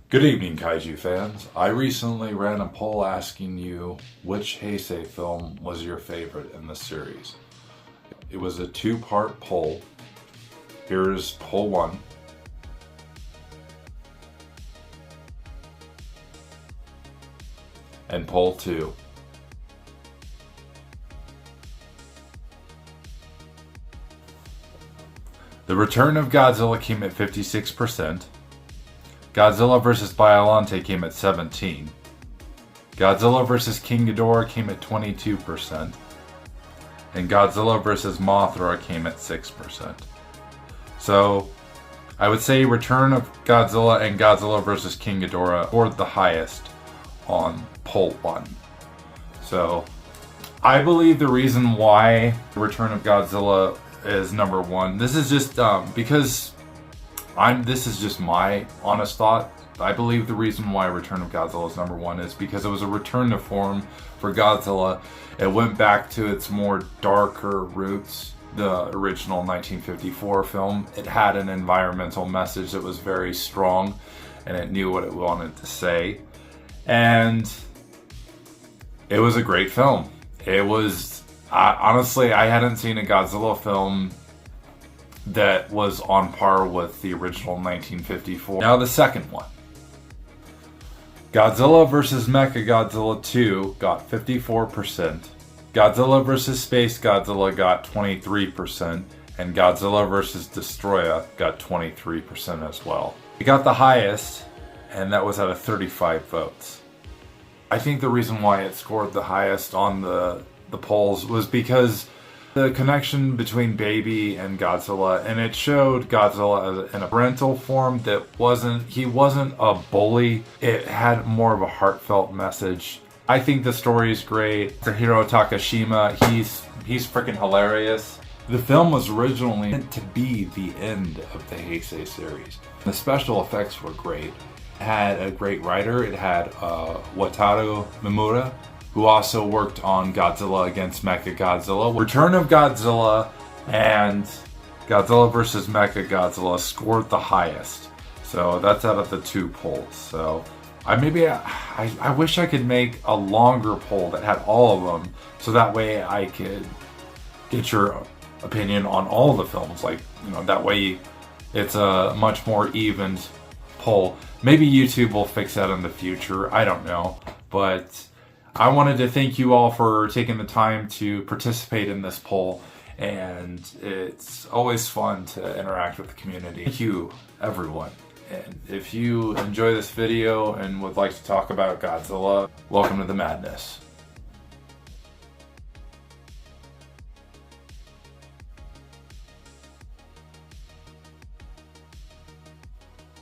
Good evening, Kaiju fans. I recently ran a poll asking you which Heisei film was your favorite in the series. It was a two-part poll. Here's poll 1. And poll 2. The Return of Godzilla came at 56%. Godzilla vs. Biollante came at 17%. Godzilla vs. King Ghidorah came at 22%. And Godzilla vs. Mothra came at 6%. So, I would say Return of Godzilla and Godzilla vs. King Ghidorah scored the highest on poll 1. So, I believe the reason why Return of Godzilla is number 1, this is just because this is just my honest thought. I believe the reason why Return of Godzilla is number 1 is because it was a return to form for Godzilla. It went back to its more darker roots. The original 1954 film, it had an environmental message that was very strong and it knew what it wanted to say. And it was a great film. It was, honestly, I hadn't seen a Godzilla film that was on par with the original 1954. Now the second one. Godzilla vs. Mechagodzilla 2 got 54%. Godzilla vs. Space Godzilla got 23%. And Godzilla vs. Destroya got 23% as well. It got the highest, and that was out of 35 votes. I think the reason why it scored the highest on the polls was because the connection between Baby and Godzilla, and it showed Godzilla in a parental form that he wasn't a bully. It had more of a heartfelt message. I think the story is great. Hiro Takashima, he's freaking hilarious. The film was originally meant to be the end of the Heisei series. The special effects were great. It had a great writer. It had Wataru Mimura, who also worked on Godzilla against Mechagodzilla. Return of Godzilla and Godzilla vs. Mechagodzilla scored the highest. So that's out of the two polls. So I wish I could make a longer poll that had all of them, so that way I could get your opinion on all the films. Like, that way it's a much more evened poll. Maybe YouTube will fix that in the future. I don't know. But I wanted to thank you all for taking the time to participate in this poll, and it's always fun to interact with the community. Thank you, everyone. And if you enjoy this video and would like to talk about Godzilla, welcome to the madness.